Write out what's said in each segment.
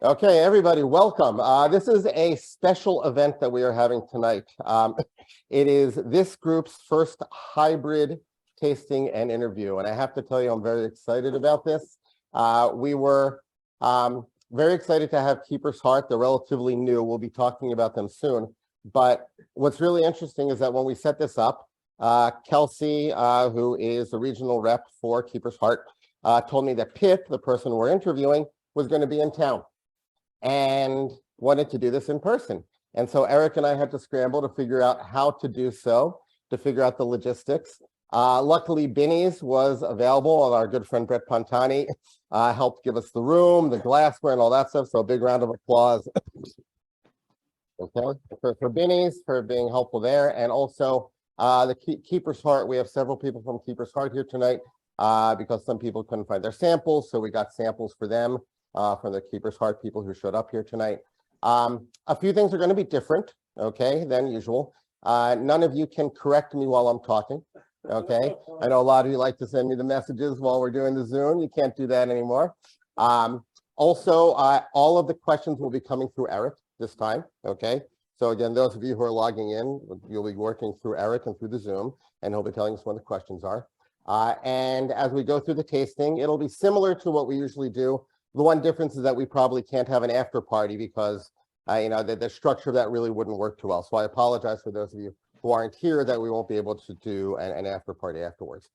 Okay, everybody, welcome. This is a special event that we are having tonight. It is this group's first hybrid tasting and interview, and I have to tell you, I'm very excited about this. We were very excited to have Keeper's Heart. They're relatively new. We'll be talking about them soon. But what's really interesting is that when we set this up, Kelsey, who is the regional rep for Keeper's Heart, told me that Pip, the person we're interviewing, was going to be in town and wanted to do this in person. And so Eric and I had to scramble to figure out how to do so, to figure out the logistics. Luckily, Binny's was available, and our good friend Brett Pontani helped give us the room, the glassware, and all that stuff. So a big round of applause. Okay, for Binny's for being helpful there, and also the Keeper's Heart. We have several people from Keeper's Heart here tonight because some people couldn't find their samples, so we got samples for them. From the Keeper's Heart people who showed up here tonight. A few things are going to be different, okay, than usual. None of you can correct me while I'm talking, okay? I know a lot of you like to send me the messages while we're doing the Zoom. You can't do that anymore. Also, all of the questions will be coming through Eric this time, okay? So again, those of you who are logging in, you'll be working through Eric and through the Zoom, and he'll be telling us when the questions are. And as we go through the tasting, it'll be similar to what we usually do. The one difference is that we probably can't have an after party because, the structure of that really wouldn't work too well. So I apologize for those of you who aren't here that we won't be able to do an after party afterwards.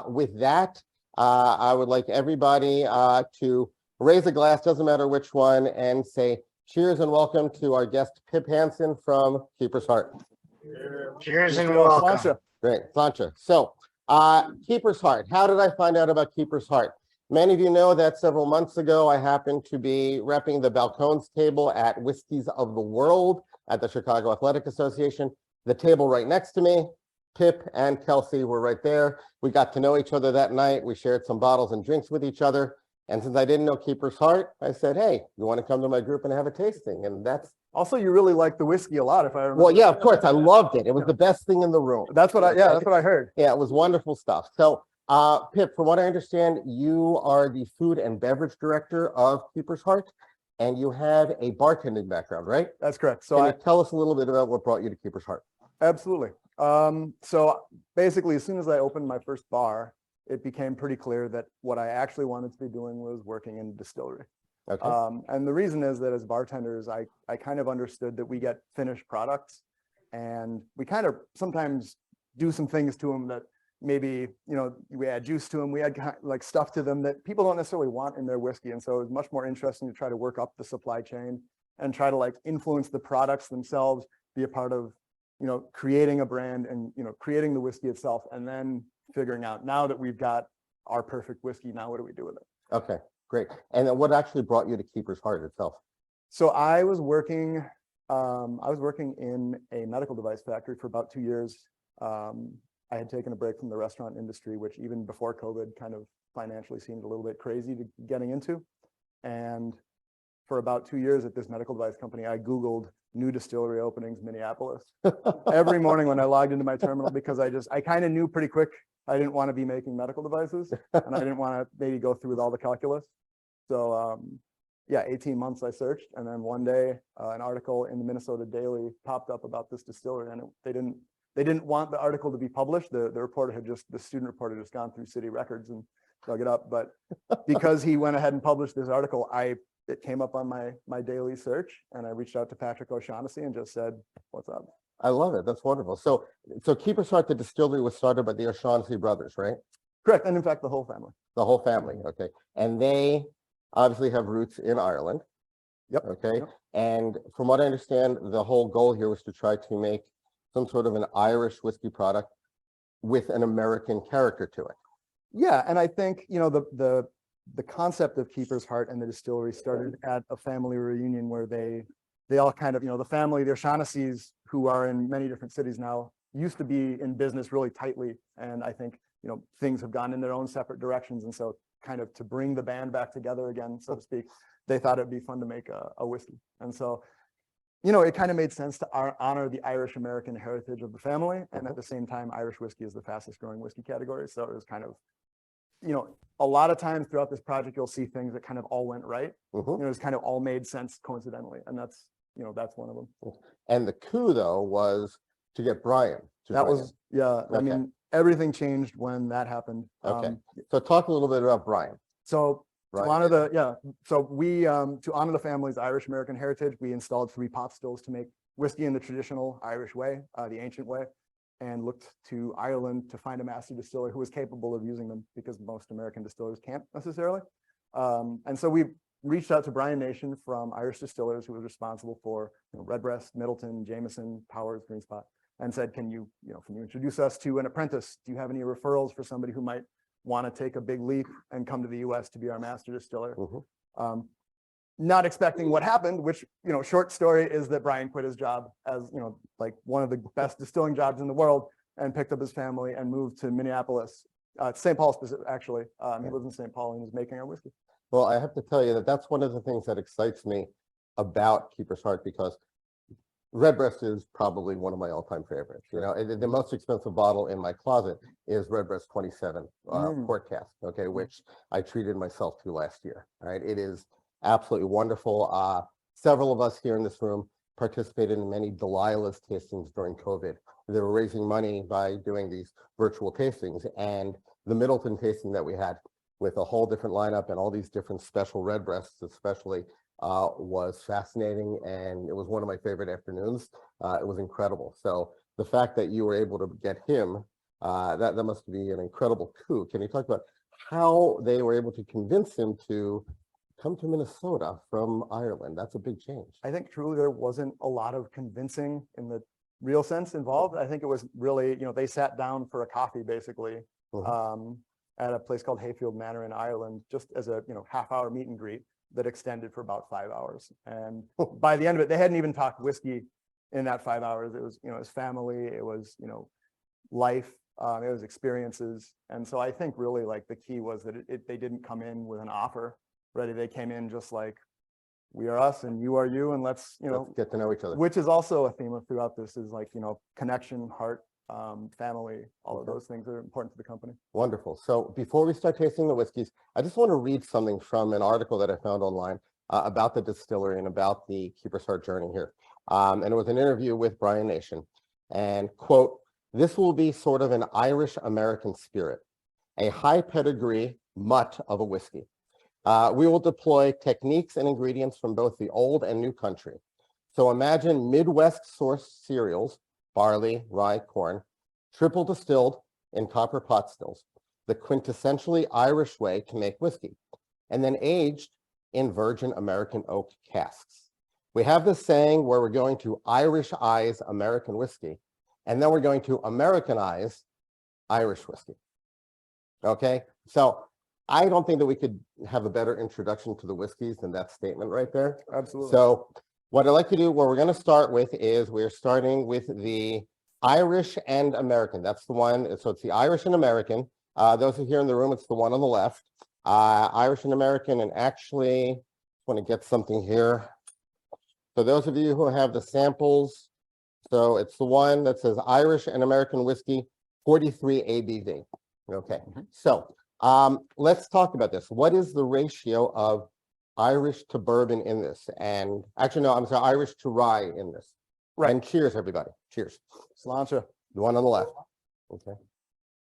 With that, I would like everybody to raise a glass, doesn't matter which one, and say cheers and welcome to our guest, Pip Hanson from Keeper's Heart. Cheers and welcome. Great, Sancha. So, Keeper's Heart. How did I find out about Keeper's Heart? Many of you know that several months ago, I happened to be repping the Balcones table at Whiskeys of the World at the Chicago Athletic Association. The table right next to me, Pip and Kelsey were right there. We got to know each other that night. We shared some bottles and drinks with each other. And since I didn't know Keeper's Heart, I said, hey, you want to come to my group and have a tasting? And that's... Also, you really liked the whiskey a lot, if I remember. Well, yeah, of course. I loved it. It was the best thing in the room. That's what I heard. Yeah, it was wonderful stuff. So, Pip, from what I understand, you are the food and beverage director of Keeper's Heart, and you have a bartending background, right? That's correct. So Can you tell us a little bit about what brought you to Keeper's Heart? Absolutely. So basically, as soon as I opened my first bar, it became pretty clear that what I actually wanted to be doing was working in a distillery. Okay. And the reason is that as bartenders, I kind of understood that we get finished products, and we kind of sometimes do some things to them that maybe, we add juice to them, we add like stuff to them that people don't necessarily want in their whiskey. And so it was much more interesting to try to work up the supply chain and try to like influence the products themselves, be a part of, creating a brand and, creating the whiskey itself, and then figuring out, now that we've got our perfect whiskey, now what do we do with it? Okay, great. And then what actually brought you to Keeper's Heart itself? So I was working in a medical device factory for about 2 years. I had taken a break from the restaurant industry, which even before COVID kind of financially seemed a little bit crazy to getting into. And for about 2 years at this medical device company, I Googled new distillery openings, Minneapolis, every morning when I logged into my terminal, because I kind of knew pretty quick I didn't want to be making medical devices, and I didn't want to maybe go through with all the calculus. So 18 months I searched, and then one day an article in the Minnesota Daily popped up about this distillery, and they didn't want the article to be published. The student reporter just gone through city records and dug it up. But because he went ahead and published this article, it came up on my daily search, and I reached out to Patrick O'Shaughnessy and just said, what's up? I love it. That's wonderful. So Keeper's Heart, the distillery, was started by the O'Shaughnessy brothers, right? Correct. And in fact, the whole family. The whole family. Okay. And they obviously have roots in Ireland. Yep. Okay. Yep. And from what I understand, the whole goal here was to try to make some sort of an Irish whiskey product with an American character to it. Yeah, and I think the concept of Keeper's Heart and the distillery started at a family reunion where they all kind of, the family, the O'Shaughnessy's, who are in many different cities now, used to be in business really tightly, and I think things have gone in their own separate directions, and so kind of to bring the band back together again, so to speak, they thought it'd be fun to make a whiskey, and so. It kind of made sense to honor the Irish American heritage of the family. And at the same time, Irish whiskey is the fastest growing whiskey category. So it was kind of you know, a lot of times throughout this project, you'll see things that kind of all went right. Mhm. It's kind of all made sense coincidentally. And that's one of them. And the coup, though, was to get Brian to That join was, yeah, I Okay. mean, everything changed when that happened. Okay. So talk a little bit about Brian. So to Right. honor the, so we, to honor the family's Irish American heritage, we installed 3 pot stills to make whiskey in the traditional Irish way, the ancient way, and looked to Ireland to find a master distiller who was capable of using them because most American distillers can't necessarily. And so we reached out to Brian Nation from Irish Distillers, who was responsible for Redbreast, Middleton, Jameson, Powers, Greenspot, and said, can you introduce us to an apprentice? Do you have any referrals for somebody who might want to take a big leap and come to the US to be our master distiller? Not expecting what happened, which, short story is that Brian quit his job as, like one of the best distilling jobs in the world, and picked up his family and moved to Minneapolis, St. Paul actually. He lives in St. Paul and is making our whiskey. Well, I have to tell you that that's one of the things that excites me about Keeper's Heart, because Redbreast is probably one of my all-time favorites. The most expensive bottle in my closet is Redbreast 27 port cask, which I treated myself to last year. Right, it is absolutely wonderful. Several of us here in this room participated in many Delilah's tastings during COVID. They were raising money by doing these virtual tastings, and the Middleton tasting that we had with a whole different lineup and all these different special Redbreasts, especially, was fascinating, and it was one of my favorite afternoons. It was incredible. So the fact that you were able to get him, that must be an incredible coup. Can you talk about how they were able to convince him to come to Minnesota from Ireland? That's a big change. I think truly there wasn't a lot of convincing in the real sense involved. I think it was really, they sat down for a coffee basically at a place called Hayfield Manor in Ireland, just as a half-hour meet and greet that extended for about 5 hours. And by the end of it, they hadn't even talked whiskey in that 5 hours. It was, his family, it was, life, it was experiences. And so I think really like the key was that they didn't come in with an offer ready. They came in just like, we are us and you are you, and let's get to know each other. Which is also a theme throughout this, is like, connection, heart, family, all of those things are important to the company. Wonderful. So before we start tasting the whiskeys, I just want to read something from an article that I found online about the distillery and about the Keeper's Heart journey here. And it was an interview with Brian Nation, and quote, "This will be sort of an Irish American spirit, a high pedigree mutt of a whiskey. We will deploy techniques and ingredients from both the old and new country. So imagine Midwest sourced cereals, barley, rye, corn, triple distilled in copper pot stills, the quintessentially Irish way to make whiskey, and then aged in virgin American oak casks. We have this saying where we're going to Irish-ize American whiskey, and then we're going to Americanize Irish whiskey." Okay, so I don't think that we could have a better introduction to the whiskeys than that statement right there. Absolutely. So what I'd like to do, what we're going to start with is we're starting with the Irish and American. That's the one. So it's the Irish and American. Those who are here in the room, it's the one on the left. Irish and American, and actually, I want to get something here. So those of you who have the samples, so it's the one that says Irish and American whiskey, 43 ABV. Okay, so let's talk about this. What is the ratio of Irish to bourbon in this? And actually, no, I'm sorry, Irish to rye in this. Right. And cheers, everybody. Cheers. Sláinte. The one on the left. Okay.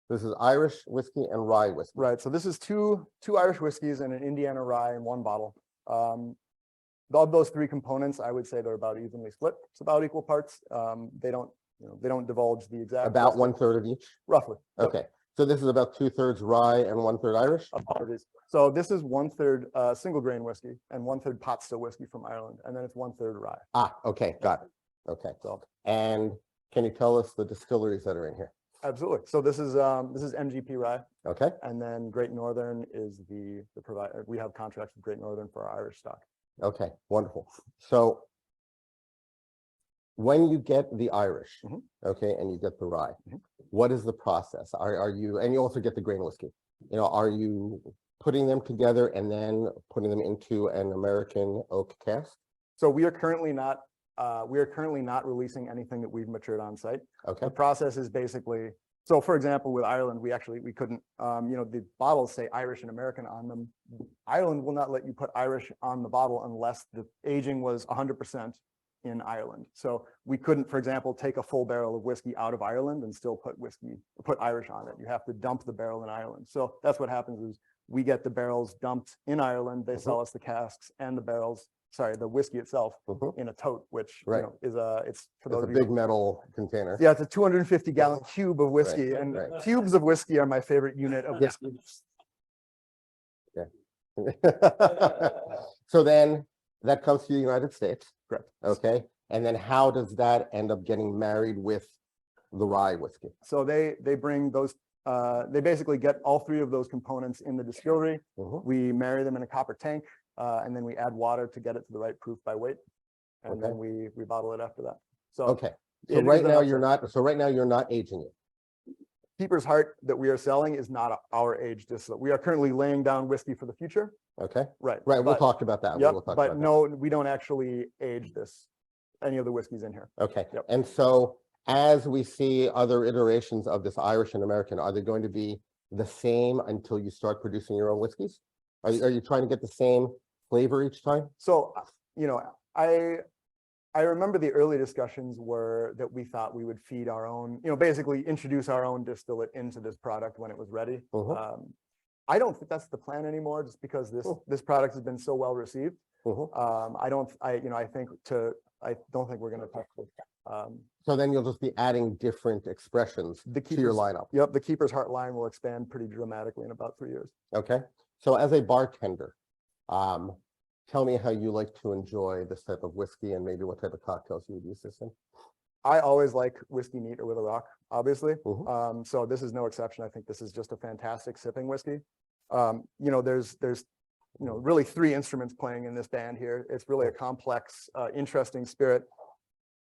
This is Irish whiskey and rye whiskey. Right. So this is two Irish whiskeys and an Indiana rye in one bottle. Of those 3 components, I would say they're about evenly split. It's about equal parts. They don't divulge the exact. About 1/3 of each? Roughly. Okay. Yep. So this is about 2/3 rye and 1/3 Irish? So this is 1/3 single grain whiskey and 1/3 pot still whiskey from Ireland. And then it's 1/3 rye. Ah, okay. Got it. Okay. So, and can you tell us the distilleries that are in here? Absolutely. So this is MGP rye. Okay. And then Great Northern is the provider. We have contracts with Great Northern for our Irish stock. Okay, wonderful. So when you get the Irish, okay, and you get the rye, what is the process? Are you, and you also get the grain whiskey, are you putting them together and then putting them into an American oak cask? So we are currently not releasing anything that we've matured on site. Okay. The process is basically So for example, with Ireland, we couldn't, the bottles say Irish and American on them. Ireland will not let you put Irish on the bottle unless the aging was 100% in Ireland. So we couldn't, for example, take a full barrel of whiskey out of Ireland and still put Irish on it. You have to dump the barrel in Ireland. So that's what happens is we get the barrels dumped in Ireland. They sell us the casks and the barrels, the whiskey itself in a tote, which is it's for those It's a of big metal container. Yeah, it's a 250-gallon cube of whiskey, and cubes of whiskey are my favorite unit of whiskey. So then that comes to the United States. Correct. Okay. And then how does that end up getting married with the rye whiskey? So they bring those, they basically get all three of those components in the distillery. We marry them in a copper tank, and then we add water to get it to the right proof by weight. And then we bottle it after that. So okay. So right now you're not aging it. Keeper's Heart that we are selling is not our aged distillate. We are currently laying down whiskey for the future. Okay. Right. We'll talk about that. Yep, we'll talk but about no, we don't actually age any of the whiskeys in here. Okay. Yep. And so as we see other iterations of this Irish and American, are they going to be the same until you start producing your own whiskeys? Are you trying to get the same flavor each time? So, I remember the early discussions were that we thought we would feed our own, basically introduce our own distillate into this product when it was ready. I don't think that's the plan anymore, just because this product has been so well received. I don't think we're going to touch it. So then you'll just be adding different expressions to your lineup. Yep, the Keeper's Heart line will expand pretty dramatically in about 3 years. Okay. So as a bartender, tell me how you like to enjoy this type of whiskey and maybe what type of cocktails you would use this in. I always like whiskey neat or with a rock, obviously. So this is no exception. I think this is just a fantastic sipping whiskey. There's really 3 instruments playing in this band here. It's really a complex, interesting spirit.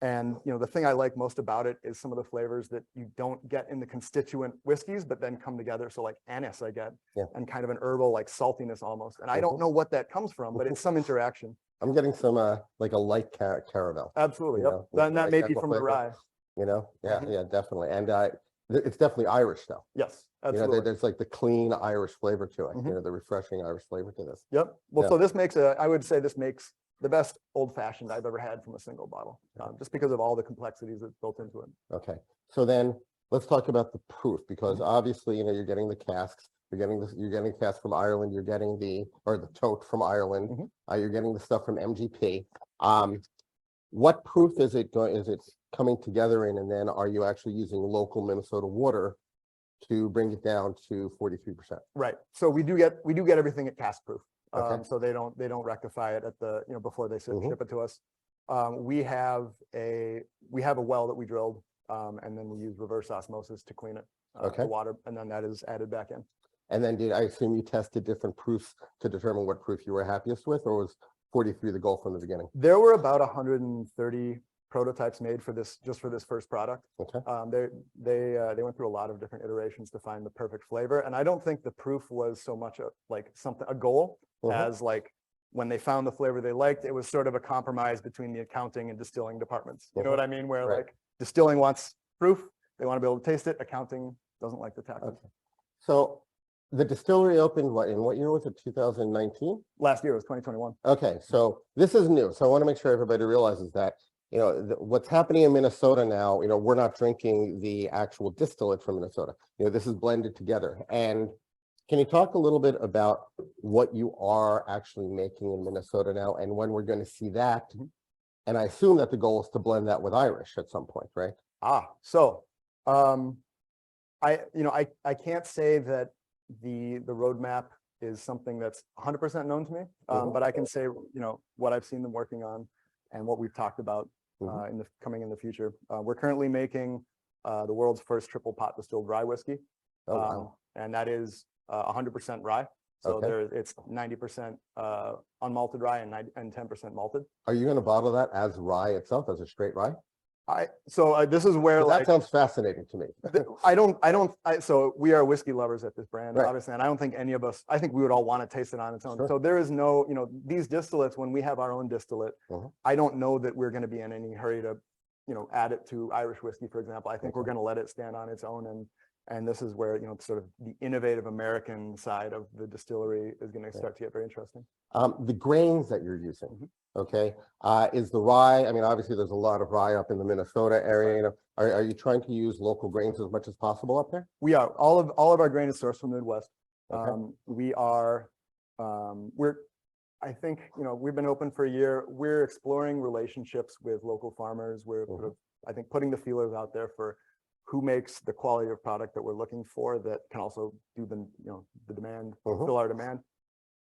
And, the thing I like most about it is some of the flavors that you don't get in the constituent whiskeys, but then come together. So like anise I get, and kind of an herbal, like saltiness almost. And I don't know what that comes from, but it's some interaction. I'm getting some, like a light caramel. Absolutely. Yep. That may be from the rye. Yeah, definitely. And it's definitely Irish though. Yes, absolutely. There's like the clean Irish flavor to it, the refreshing Irish flavor to this. Yep. Well, so this makes I would say this makes the best old fashioned I've ever had from a single bottle, just because of all the complexities that's built into it. Okay. So then let's talk about the proof, because obviously, you're getting the casks, you're getting casks from Ireland, you're getting the tote from Ireland, you're getting the stuff from MGP. What proof is it coming together in, and then are you actually using local Minnesota water to bring it down to 43%? Right. So we do get everything at cask proof. So they don't rectify it at the before they ship it to us. We have a well that we drilled, and then we use reverse osmosis to clean it, the water, and then that is added back in. And then I assume you tested different proofs to determine what proof you were happiest with, or was 43 the goal from the beginning? There were about 130 prototypes made for this first product. Okay. They went through a lot of different iterations to find the perfect flavor, and I don't think the proof was so much a goal as like when they found the flavor they liked. It was sort of a compromise between the accounting and distilling departments. You know what I mean? Where like distilling wants proof, they want to be able to taste it. Accounting doesn't like the taxes. Okay. So the distillery opened in what year was it? 2019? Last year was 2021. Okay, so this is new. So I want to make sure everybody realizes that what's happening in Minnesota now. We're not drinking the actual distillate from Minnesota. This is blended together. And can you talk a little bit about what you are actually making in Minnesota now, and when we're going to see that? And I assume that the goal is to blend that with Irish at some point, right? So I can't say that the roadmap is something that's 100% known to me, but I can say what I've seen them working on and what we've talked about coming in the future. We're currently making the world's first triple pot distilled rye whiskey, and that is 100% rye. So it's 90% unmalted rye and 10% malted. Are you going to bottle that as rye itself, as a straight rye? This is where that sounds fascinating to me. So we are whiskey lovers at this brand, obviously, and I don't think any of us, I think we would all want to taste it on its own. So there is no, these distillates, when we have our own distillate, I don't know that we're going to be in any hurry to, add it to Irish whiskey, for example. I think we're going to let it stand on its own And this is where, sort of the innovative American side of the distillery is going to start to get very interesting. The grains that you're using, Mm-hmm. okay, is the rye, I mean, obviously there's a lot of rye up in the Minnesota area, are you trying to use local grains as much as possible up there? We are, all of our grain is sourced from the Midwest. Okay. I think, we've been open for a year. We're exploring relationships with local farmers. We're sort of, I think, putting the feelers out there for who makes the quality of product that we're looking for that can also do the demand, fill our demand.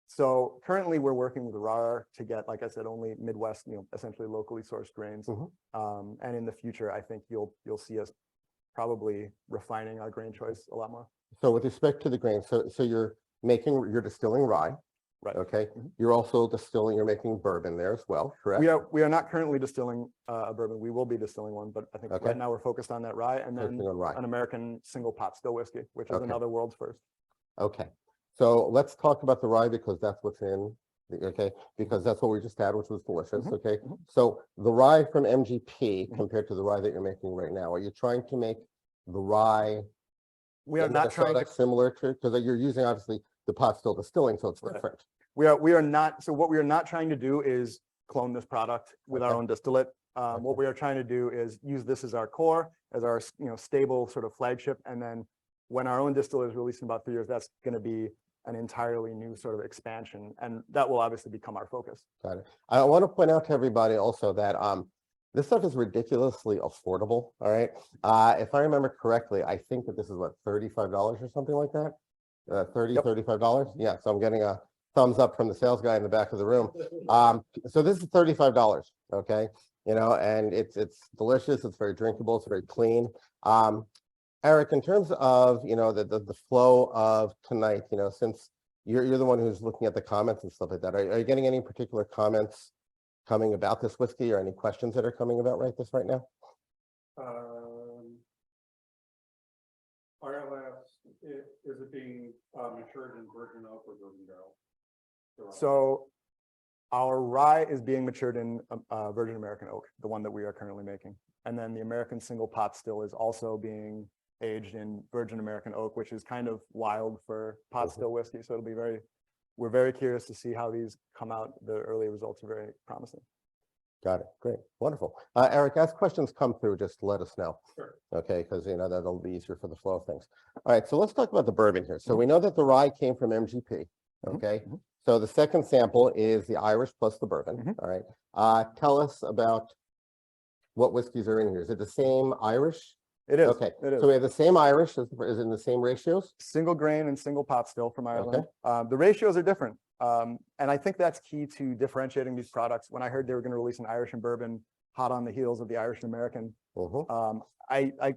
So currently we're working with RAR to get, like I said, only Midwest, essentially locally sourced grains. And in the future, I think you'll see us probably refining our grain choice a lot more. So with respect to the grains, so you're distilling rye. Right. Okay. You're also you're making bourbon there as well, correct? We are not currently distilling a bourbon. We will be distilling one, but I think right now we're focused on that rye and then an American single pot still whiskey, which is another world's first. Okay. So let's talk about the rye because that's what's in because that's what we just had, which was delicious. Okay. So the rye from MGP compared to the rye that you're making right now, are you trying to make the rye? We are not trying to similar to, because you're using obviously the pot still distilling, so it's different. We are not. So what we are not trying to do is clone this product with our own distillate. What we are trying to do is use this as our core, as our stable sort of flagship, and then when our own distillate is released in about 3 years, that's going to be an entirely new sort of expansion, and that will obviously become our focus. Got it. I want to point out to everybody also that this stuff is ridiculously affordable. All right. If I remember correctly, I think that this is what, $35 or something like that. $35. Yeah. So I'm getting a thumbs up from the sales guy in the back of the room. So this is $35. Okay. And it's delicious. It's very drinkable. It's very clean. Eric, in terms of, the flow of tonight, since you're the one who's looking at the comments and stuff like that, are you getting any particular comments coming about this whiskey or any questions that are coming about right now? RLS, is it being matured in virgin oak or bourbon barrel? So our rye is being matured in virgin American oak, the one that we are currently making. And then the American single pot still is also being aged in virgin American oak, which is kind of wild for pot still whiskey. So we're very curious to see how these come out. The early results are very promising. Got it. Great. Wonderful. Eric, as questions come through, just let us know. Sure. Okay, because that'll be easier for the flow of things. All right, so let's talk about the bourbon here. So we know that the rye came from MGP. Okay. So the second sample is the Irish plus the bourbon. All right. Tell us about what whiskeys are in here. Is it the same Irish? It is. Okay. It is. So we have the same Irish. Is it in the same ratios? Single grain and single pot still from Ireland. The ratios are different. And I think that's key to differentiating these products. When I heard they were going to release an Irish and bourbon hot on the heels of the Irish and American, I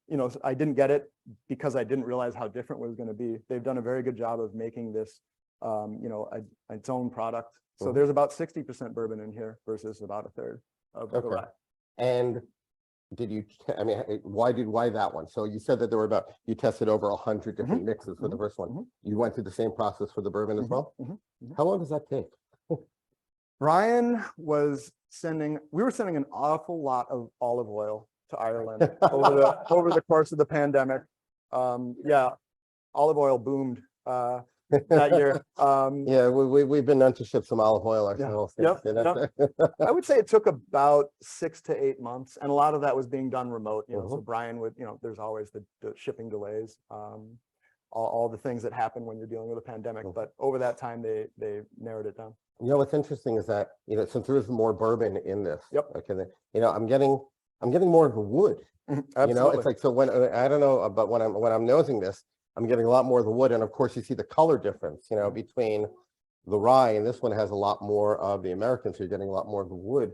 didn't get it because I didn't realize how different it was going to be. They've done a very good job of making this, its own product. So there's about 60% bourbon in here versus about a third of the rye. And why that one? So you said that you tested over 100 different mixes for the first one. You went through the same process for the bourbon as well? How long does that take? Ryan was we were sending an awful lot of olive oil to Ireland over the course of the pandemic. Olive oil boomed that year. We've been known to ship some olive oil ourselves. I would say it took about 6 to 8 months, and a lot of that was being done remote. So Brian would, there's always the shipping delays, all the things that happen when you're dealing with a pandemic. But over that time, they narrowed it down. What's interesting is that since there is more bourbon in this, I'm getting more of the wood. It's like, so when I don't know, but when I'm nosing this, I'm getting a lot more of the wood, and of course you see the color difference, between the rye, and this one has a lot more of the American, so you're getting a lot more of the wood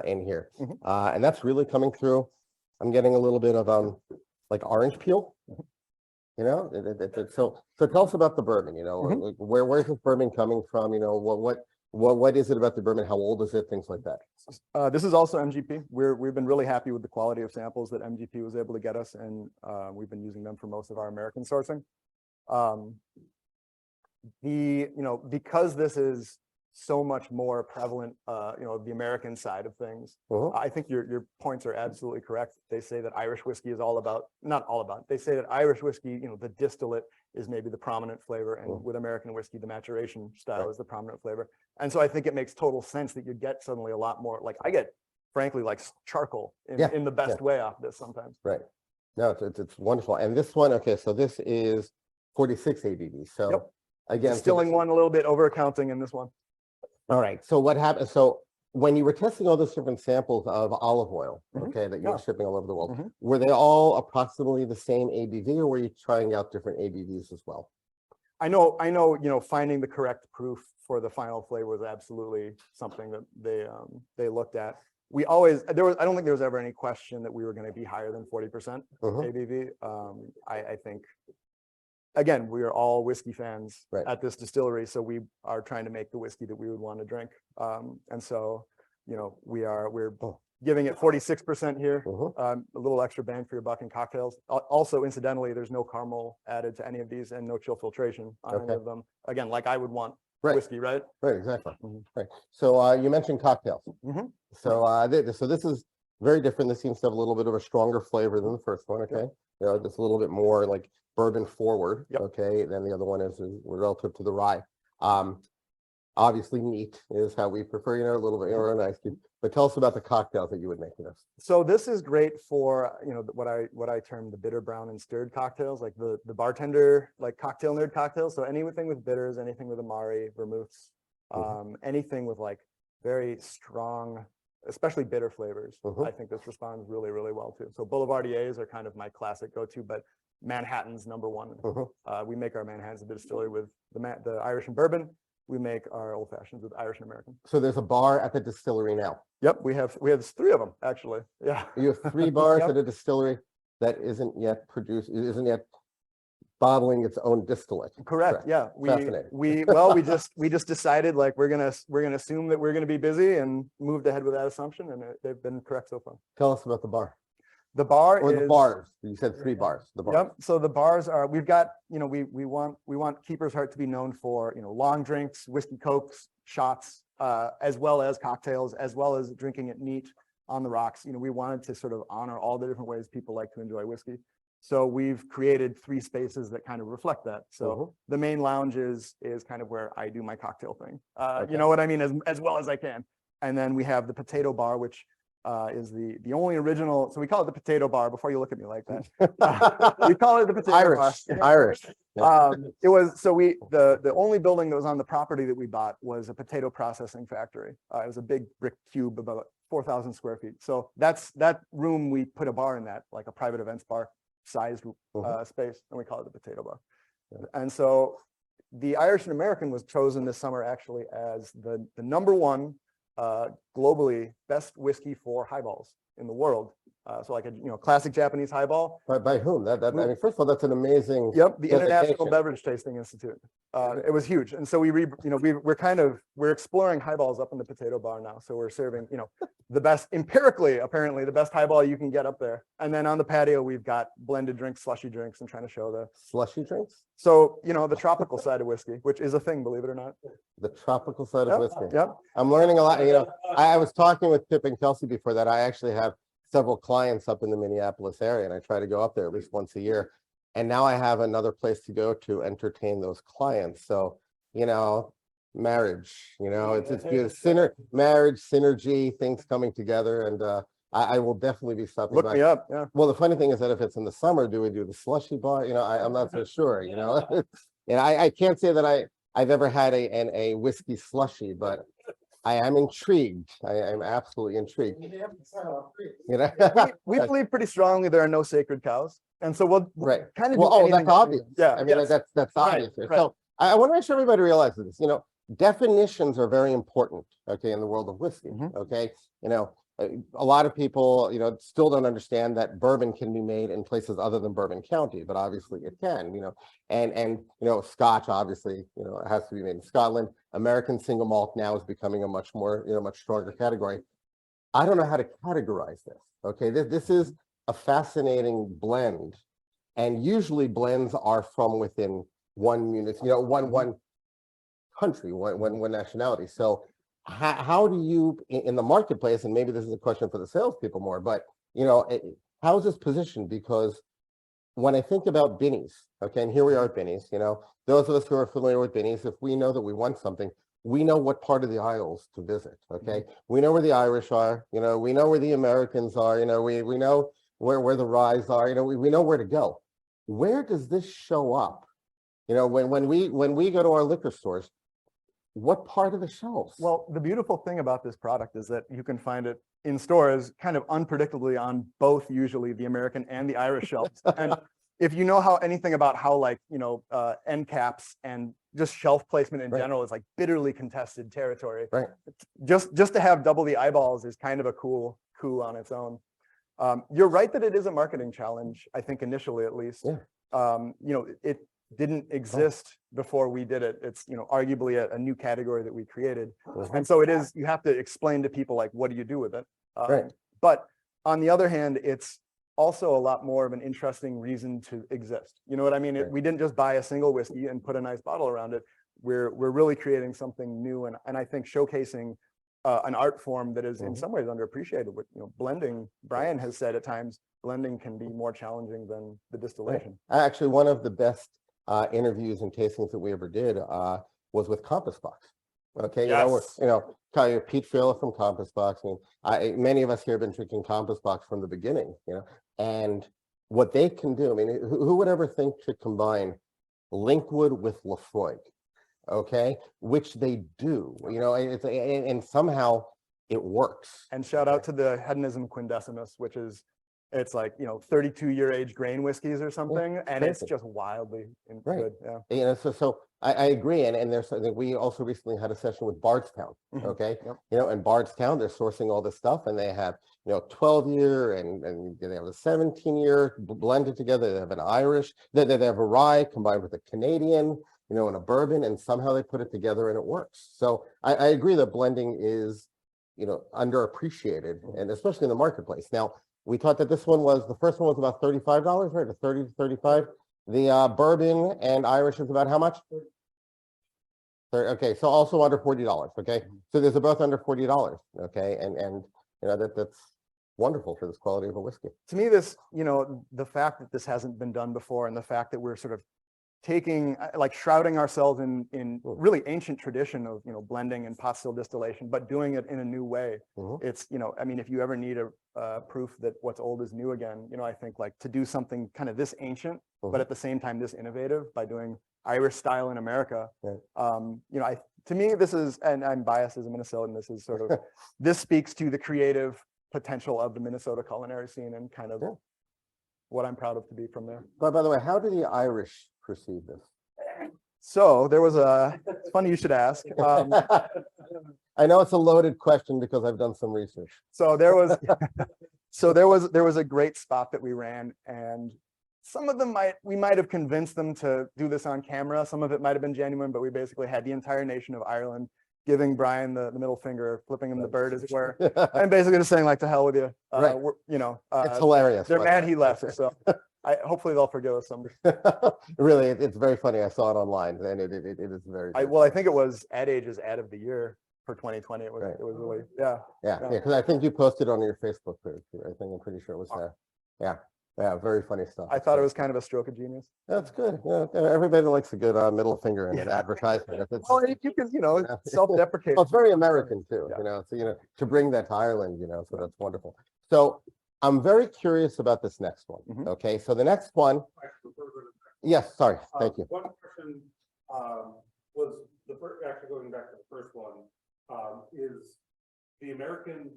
in here, and that's really coming through. I'm getting a little bit of like orange peel, so tell us about the bourbon. Like where's this bourbon coming from? What is it about the bourbon? How old is it? Things like that. This is also MGP. We've been really happy with the quality of samples that MGP was able to get us, and we've been using them for most of our American sourcing. Because this is so much more prevalent, the American side of things. I think your points are absolutely correct. They say that Irish whiskey is not all about, they say that Irish whiskey, the distillate is maybe the prominent flavor, and with American whiskey, the maturation style is the prominent flavor. And so I think it makes total sense that you get suddenly a lot more, like I get, frankly, like charcoal in the best way off this sometimes. Right. No, it's wonderful. And this one, okay, so this is 46 ABV. So again, Distilling one a little bit, over accounting in this one. All right. So what happened? So when you were testing all those different samples of olive oil, okay, that you were shipping all over the world, were they all approximately the same ABV, or were you trying out different ABVs as well? I know, finding the correct proof for the final flavor was absolutely something that they looked at. I don't think there was ever any question that we were going to be higher than 40% ABV. I think, again, we are all whiskey fans at this distillery, so we are trying to make the whiskey that we would want to drink. And so, we're giving it 46% here, a little extra bang for your buck in cocktails. Also, incidentally, there's no caramel added to any of these and no chill filtration on any of them. Again, like I would want whiskey, right? Right, exactly. Right. So you mentioned cocktails. So so this is very different. This seems to have a little bit of a stronger flavor than the first one. Okay, just a little bit more like bourbon forward. Okay, then the other one is relative to the rye. Obviously, neat is how we prefer. A little bit or nice. But tell us about the cocktails that you would make with this. So this is great for what I term the bitter, brown, and stirred cocktails, like the bartender, like cocktail nerd cocktails. So anything with bitters, anything with amari, vermouths, anything with like very strong, especially bitter flavors. I think this responds really, really well too. So Boulevardiers are kind of my classic go-to, but Manhattan's number one. We make our Manhattans at the distillery with the Irish and bourbon. We make our old fashions with Irish and American. So there's a bar at the distillery now. Yep, we have 3 of them actually. Yeah. You have 3 bars at a distillery that isn't yet bottling its own distillate. Correct. Yeah. Fascinating. We just decided like we're gonna assume that we're gonna be busy and moved ahead with that assumption, and they've been correct so far. Tell us about the bar. The bar or the bars. You said 3 bars. The bars. Yep. So the bars are, we've got, we want Keeper's Heart to be known for, long drinks, whiskey, cokes, shots, as well as cocktails, as well as drinking it neat on the rocks. We wanted to sort of honor all the different ways people like to enjoy whiskey. So we've created 3 spaces that kind of reflect that. So the main lounge is kind of where I do my cocktail thing. You know what I mean? As well as I can. And then we have the potato bar, which is the only original. So we call it the potato bar. Before you look at me like that, we call it the potato bar. Irish. It was the only building that was on the property that we bought was a potato processing factory. It was a big brick cube, about 4,000 square feet. So that room, we put a bar in that, like a private events bar sized space, and we call it the potato bar. And so the Irish and American was chosen this summer actually as the number 1 globally best whiskey for highballs in the world. So like a classic Japanese highball. By whom? I mean, first of all, that's an amazing. Yep, the International Beverage Tasting Institute. It was huge, and so we're exploring highballs up in the potato bar now. So we're serving the best, empirically apparently the best highball you can get up there. And then on the patio we've got blended drinks, slushy drinks, and trying to show the slushy drinks. So the tropical side of whiskey, which is a thing, believe it or not. The tropical side of whiskey. Yep. I'm learning a lot. I was talking with Pip and Kelsey before that. I actually have several clients up in the Minneapolis area, and I try to go up there at least once a year. And now I have another place to go to entertain those clients. So, marriage, it's good. Marriage, synergy, things coming together. And I will definitely be stopping by. Look me up. Yeah. Well, the funny thing is that if it's in the summer, do we do the slushy bar? I'm not so sure, And I can't say that I've ever had a whiskey slushy, but I am intrigued. I'm absolutely intrigued. We believe pretty strongly there are no sacred cows, and so we'll kind of that's obvious. Yeah, I mean that's obvious. Right. So I want to make sure everybody realizes this. Definitions are very important. Okay, in the world of whiskey. Okay, a lot of people still don't understand that bourbon can be made in places other than Bourbon County, but obviously it can. And Scotch obviously it has to be made in Scotland. American single malt now is becoming a much more much stronger category. I don't know how to categorize this. Okay, this is a fascinating blend, and usually blends are from within one unit, one country, one nationality. So how do you in the marketplace, and maybe this is a question for the salespeople more, but how is this positioned? Because when I think about Binny's, okay, and here we are at Binny's, those of us who are familiar with Binny's, if we know that we want something, we know what part of the aisles to visit, okay? We know where the Irish are, we know where the Americans are, we know where the Ryes are, we know where to go. Where does this show up? When we go to our liquor stores, what part of the shelves? Well, the beautiful thing about this product is that you can find it in stores kind of unpredictably on both usually the American and the Irish shelves. And if you know anything about how like, end caps and just shelf placement in general is like bitterly contested territory. Right. Just to have double the eyeballs is kind of a cool coup on its own. You're right that it is a marketing challenge, I think initially at least. Yeah. It didn't exist before we did it. It's, arguably a new category that we created. And so it is, you have to explain to people like, what do you do with it? Right. But on the other hand, it's also a lot more of an interesting reason to exist. You know what I mean? Right. We didn't just buy a single whiskey and put a nice bottle around it. We're really creating something new and I think showcasing an art form that is in some ways underappreciated. With blending, Brian has said at times blending can be more challenging than the distillation. Right. Actually, one of the best interviews and tastings that we ever did was with Compass Box. Okay, Yes. Pete Failer from Compass Box. Many of us here have been drinking Compass Box from the beginning. And what they can do. I mean, who would ever think to combine Linkwood with Lafroig? Okay, which they do. And somehow it works. And shout out to the Hedonism Quindecimus, which is, it's like, 32-year age grain whiskeys or something. And it's just wildly good. Yeah. So I agree. And there's something, we also recently had a session with Bardstown. Okay. Yep. In Bardstown, they're sourcing all this stuff and they have, 12-year and they have a 17-year blended together. They have an Irish, they have a rye combined with a Canadian, and a bourbon, and somehow they put it together and it works. So I agree that blending is, underappreciated, and especially in the marketplace. Now, we thought that the first one was about $35, right? 30 to 35. The bourbon and Irish is about how much? Okay, so also under $40. Okay, so there's both under $40. Okay, and that's wonderful for this quality of a whiskey. To me, this, the fact that this hasn't been done before and the fact that we're sort of taking, like shrouding ourselves in really ancient tradition of, blending and pot still distillation, but doing it in a new way. It's, I mean, if you ever need a proof that what's old is new again, I think like to do something kind of this ancient, but at the same time, this innovative by doing Irish style in America. To me, this is, and I'm biased as a Minnesotan, this is sort of, this speaks to the creative potential of the Minnesota culinary scene and kind of what I'm proud of to be from there. But by the way, how do the Irish perceive this? So there was it's funny you should ask. I know it's a loaded question because I've done some research. So there was a great spot that we ran, and some of them we might have convinced them to do this on camera. Some of it might have been genuine, but we basically had the entire nation of Ireland giving Brian the middle finger, flipping him the bird, as it were, and basically just saying like, to hell with you. It's hilarious. They're mad he left, so hopefully they'll forgive us some. Really, it's very funny. I saw it online, and it is very. I think it was Ad Age's ad of the year for 2020. It was it was really because I think you posted on your Facebook page. I'm pretty sure it was there. Yeah, very funny stuff. I thought it was kind of a stroke of genius. That's good. Everybody likes a good middle finger in an advertisement. Well, you can, self-deprecate. Well, it's very American too, so, to bring that to Ireland, so that's wonderful. So I'm very curious about this next one. Okay, so the next one. Yes, sorry. Thank you. One question was actually going back to the first one, is the American,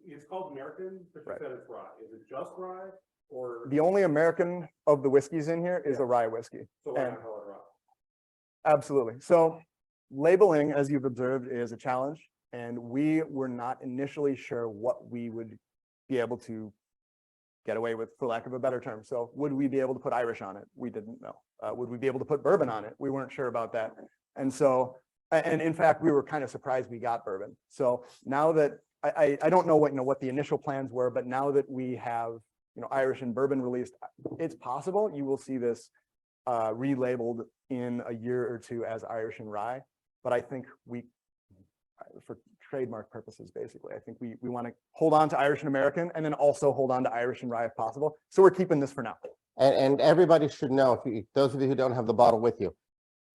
it's called American, but you said it's rye. Is it just rye? Or the only American of the whiskeys in here is a rye whiskey. So why not call it rye? Absolutely. So labeling, as you've observed, is a challenge, and we were not initially sure what we would be able to get away with, for lack of a better term. So would we be able to put Irish on it? We didn't know. Would we be able to put bourbon on it? We weren't sure about that. And so, and in fact, we were kind of surprised we got bourbon. So now that I don't know what the initial plans were, but now that we have Irish and bourbon released, it's possible you will see this relabeled in a year or two as Irish and rye, but I think for trademark purposes, basically, I think we want to hold on to Irish and American and then also hold on to Irish and rye if possible. So we're keeping this for now. And everybody should know, if you, those of you who don't have the bottle with you,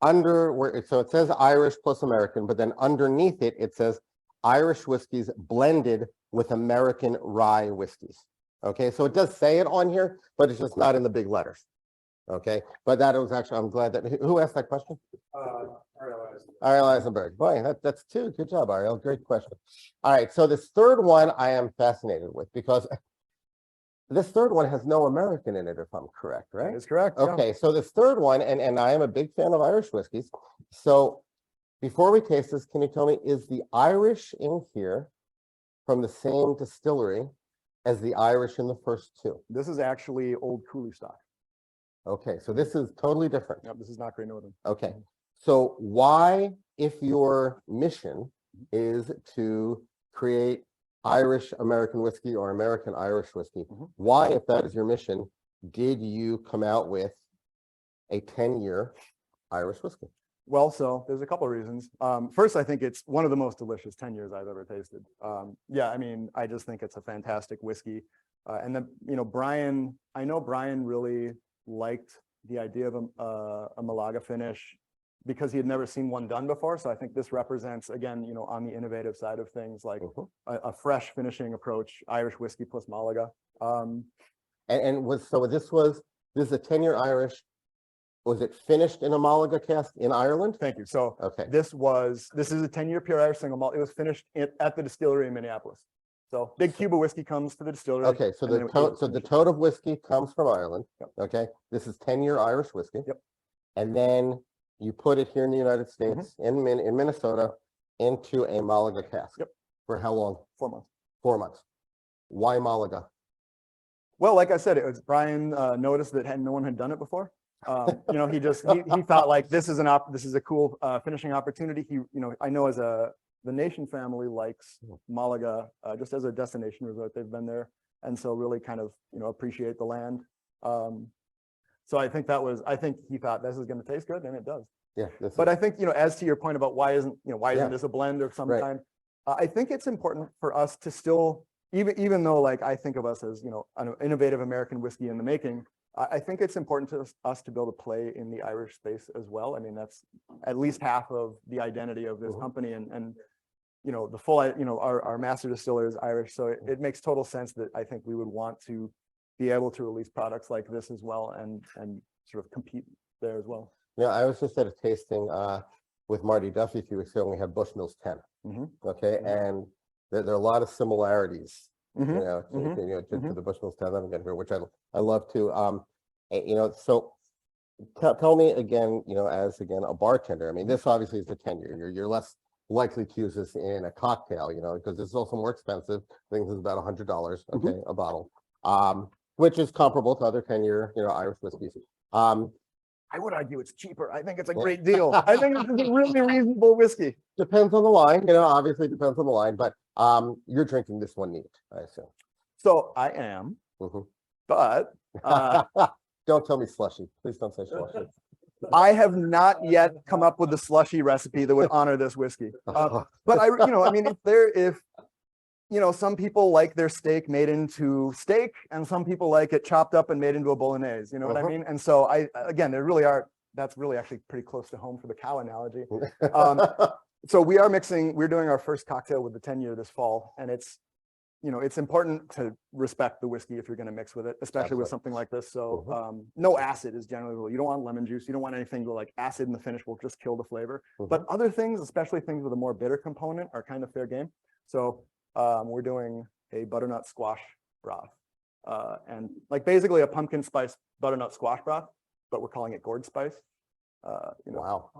so it says Irish plus American, but then underneath it, it says Irish whiskeys blended with American rye whiskeys. Okay, so it does say it on here, but it's just not in the big letters. Okay, but that was actually, I'm glad that, who asked that question? Ariel Eisenberg. Boy, that's two. Good job, Ariel. Great question. All right, so this third one I am fascinated with because this third one has no American in it, if I'm correct, right? That is correct. Yeah. Okay, so this third one, and I am a big fan of Irish whiskeys. So before we taste this, can you tell me, is the Irish in here from the same distillery as the Irish in the first two? This is actually Old Cooley stock. Okay, so this is totally different. Yep, this is not Great Northern. Okay, so why, if your mission is to create Irish American whiskey or American Irish whiskey, why, if that is your mission, did you come out with a 10-year Irish whiskey? Well, so there's a couple of reasons. First, I think it's one of the most delicious 10 years I've ever tasted. Yeah, I mean, I just think it's a fantastic whiskey. And then, you know, Brian, I know Brian really liked the idea of a Malaga finish because he had never seen one done before. So I think this represents, again, you know, on the innovative side of things, like a fresh finishing approach, Irish whiskey plus Malaga. So this is a 10-year Irish. Was it finished in a Malaga cask in Ireland? Thank you. So okay, this is a 10-year pure Irish single malt. It was finished at the distillery in Minneapolis. So big cube of whiskey comes to the distillery. Okay, so the tote of whiskey comes from Ireland. Yep. Okay, this is 10-year Irish whiskey. Yep. And then you put it here in the United States, in Minnesota, into a Malaga cask. Yep. For how long? 4 months. 4 months. Why Malaga? Well, like I said, it was Brian noticed that no one had done it before. You know, he thought like this is a cool finishing opportunity. I know the Nation family likes Malaga just as a destination resort. They've been there, and so really kind of appreciate the land. So I think he thought this is going to taste good, and it does. Yeah. But I think as to your point about why isn't this a blend of some kind? I think it's important for us to still, even though like I think of us as an innovative American whiskey in the making. I think it's important to us to be able to play in the Irish space as well. I mean, that's at least half of the identity of this company, and the full, our master distiller is Irish, so it makes total sense that I think we would want to be able to release products like this as well, and sort of compete there as well. Yeah, I was just at a tasting with Marty Duffy a few weeks ago, and we had Bushmills 10. Okay, and there are a lot of similarities. To the Bushmills 10 I'm getting here, which I love to. So tell me again, as a bartender. I mean, this obviously is a 10-year. You're less likely to use this in a cocktail, because this is also more expensive. I think this is about $100, okay, a bottle, which is comparable to other 10-year, Irish whiskeys. I would argue it's cheaper. I think it's a great deal. I think it's a really reasonable whiskey. Depends on the line, obviously depends on the line, but you're drinking this one neat, I assume. So I am, but don't tell me slushy. Please don't say slushy. I have not yet come up with the slushy recipe that would honor this whiskey. But if some people like their steak made into steak, and some people like it chopped up and made into a bolognese. You know what I mean? And so that's really actually pretty close to home for the cow analogy. So we're doing our first cocktail with the 10-year this fall, and it's important to respect the whiskey if you're going to mix with it, especially with something like this. So no acid is generally the rule. You don't want lemon juice. You don't want anything to like acid in the finish will just kill the flavor. But other things, especially things with a more bitter component, are kind of fair game. So we're doing a butternut squash broth, and like basically a pumpkin spice butternut squash broth, but we're calling it gourd spice. Wow.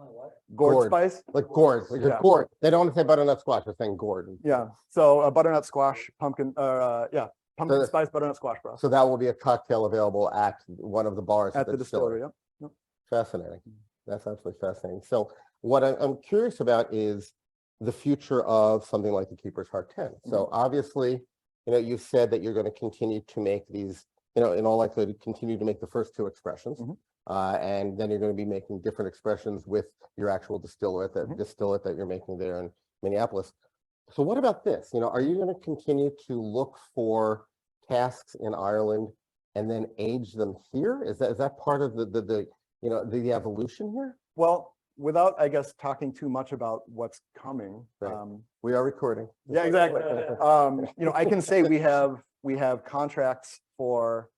Gourd spice? Like gourd. Gourd. They don't want to say butternut squash, they're saying gourd. Yeah. So butternut squash, pumpkin spice butternut squash broth. So that will be a cocktail available at one of the bars at the distillery. Yep. Fascinating. That's absolutely fascinating. So what I'm curious about is the future of something like the Keeper's Heart 10. So obviously, you said that you're going to continue to make these, in all likelihood, continue to make the first two expressions. And then you're going to be making different expressions with your actual distillate that you're making there in Minneapolis. So what about this? Are you going to continue to look for casks in Ireland and then age them here? Is that part of the evolution here? Well, without, I guess, talking too much about what's coming. Right. We are recording. Yeah, exactly. I can say we have contracts for.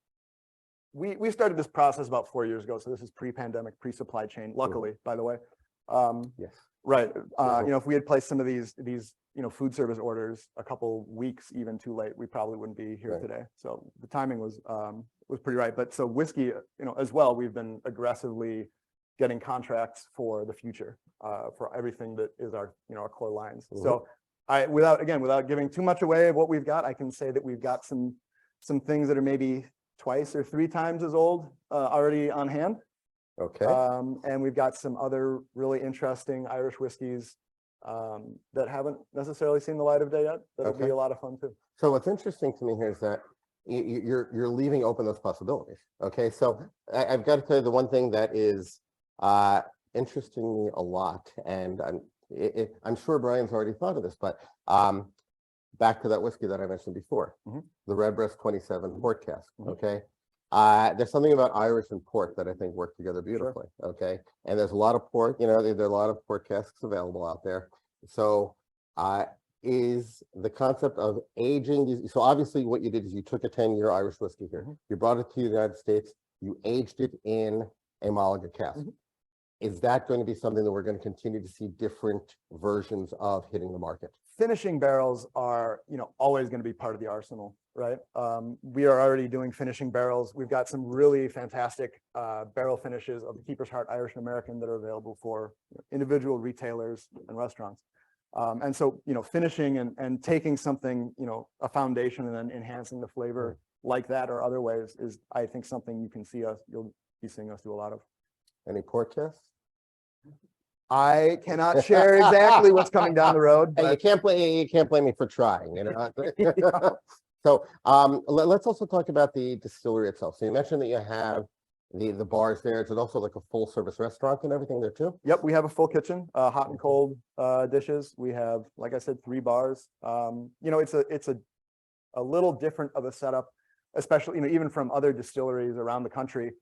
We started this process about 4 years ago, so this is pre-pandemic, pre-supply chain. Luckily, by the way. Yes. Right. If we had placed some of these food service orders a couple weeks even too late, we probably wouldn't be here today. So the timing was pretty right. But so whiskey, as well, we've been aggressively getting contracts for the future, for everything that is our core lines. So without giving too much away of what we've got, I can say that we've got some things that are maybe 2 or 3 times as old already on hand. Okay. And we've got some other really interesting Irish whiskeys that haven't necessarily seen the light of day yet. That'll be a lot of fun too. So what's interesting to me here is that you're leaving open those possibilities. Okay, so I've got to tell you the one thing that is interesting me a lot, and I'm sure Brian's already thought of this, but back to that whiskey that I mentioned before, the Redbreast 27 port cask. Okay. There's something about Irish and port that I think work together beautifully. Sure. Okay. And there's a lot of port, there are a lot of port casks available out there. So is the concept of aging these, so obviously what you did is you took a 10-year Irish whiskey here, you brought it to the United States, you aged it in a Malaga cask. Is that going to be something that we're going to continue to see different versions of hitting the market? Finishing barrels are, always going to be part of the arsenal, right? We are already doing finishing barrels. We've got some really fantastic barrel finishes of the Keeper's Heart Irish and American that are available for individual retailers and restaurants. And so, finishing and taking something, a foundation and then enhancing the flavor like that or other ways is, I think, something you'll be seeing us do a lot of. Any port casks? I cannot share exactly what's coming down the road. But... Hey, you can't blame me for trying. So let's also talk about the distillery itself. So you mentioned that you have the bars there. Is it also like a full service restaurant and everything there too? Yep, we have a full kitchen, hot and cold dishes. We have, like I said, 3 bars. It's a little different of a setup, especially even from other distilleries around the country.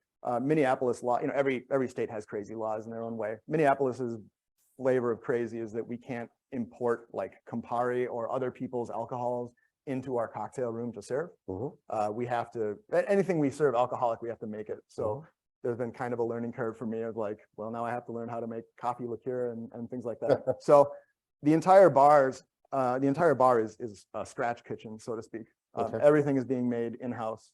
Minneapolis law, every state has crazy laws in their own way. Minneapolis's flavor of crazy is that we can't import like Campari or other people's alcohols into our cocktail room to serve. We have to, anything we serve alcoholic, we have to make it. So there's been kind of a learning curve for me of like, well, now I have to learn how to make coffee liqueur and things like that. So the entire bar is a scratch kitchen, so to speak. Everything is being made in-house,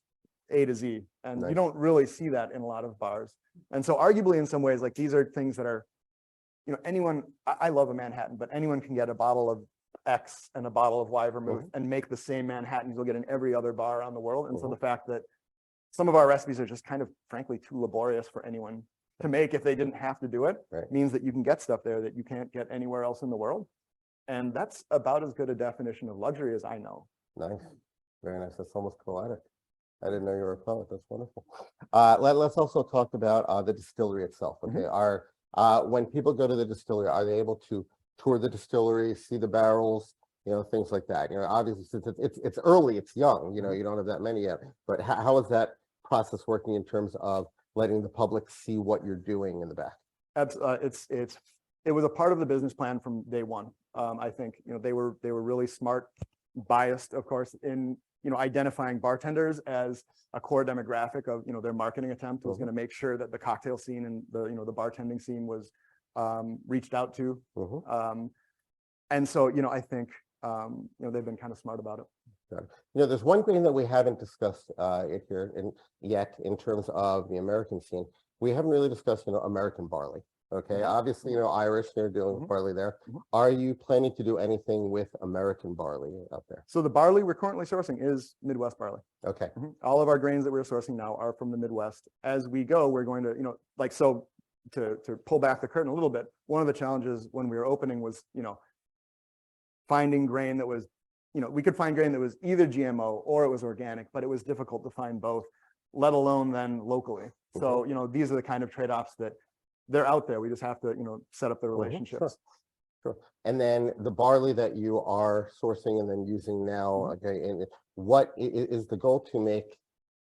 A to Z, and you don't really see that in a lot of bars. And so arguably in some ways, like these are things that are, anyone, I love a Manhattan, but anyone can get a bottle of X and a bottle of Y vermouth and make the same Manhattans you'll get in every other bar around the world. And so the fact that some of our recipes are just kind of frankly too laborious for anyone to make if they didn't have to do it, means that you can get stuff there that you can't get anywhere else in the world. And that's about as good a definition of luxury as I know. Nice. Very nice. That's almost poetic. I didn't know you were a poet. That's wonderful. Let's also talk about the distillery itself. Okay. When people go to the distillery, are they able to tour the distillery, see the barrels, things like that? Obviously since it's early, it's young, you don't have that many yet, but how is that process working in terms of letting the public see what you're doing in the back? It was a part of the business plan from day one. I think, they were really smart, biased, of course, in, identifying bartenders as a core demographic of, their marketing attempt was going to make sure that the cocktail scene and the bartending scene was reached out to. And so, I think, they've been kind of smart about it. There's one thing that we haven't discussed yet in terms of the American scene. We haven't really discussed, American barley. Okay, obviously, Irish, they're doing barley there. Are you planning to do anything with American barley out there? So the barley we're currently sourcing is Midwest barley. Okay. All of our grains that we're sourcing now are from the Midwest. As we go, we're going to, to pull back the curtain a little bit, one of the challenges when we were opening was, finding grain that was, we could find grain that was either GMO or it was organic, but it was difficult to find both. let alone then locally. So, you know, these are the kind of trade-offs that they're out there. We just have to, you know, set up the relationships. Sure. And then the barley that you are sourcing and then using now, okay, and what is the goal to make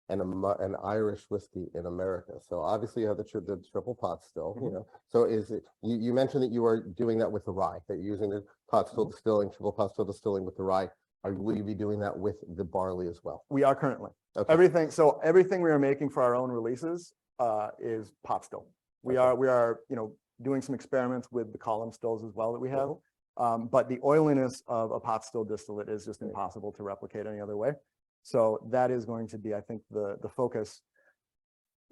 an Irish whiskey in America? So obviously you have the triple pot still, you know. So is it, you mentioned that you are doing that with the rye, that you're using the pot still distilling, triple pot still distilling with the rye. Will you be doing that with the barley as well? We are currently. Okay. Everything we are making for our own releases is pot still. We are, you know, doing some experiments with the column stills as well that we have. But the oiliness of a pot still distillate is just impossible to replicate any other way. So that is going to be, I think, the focus.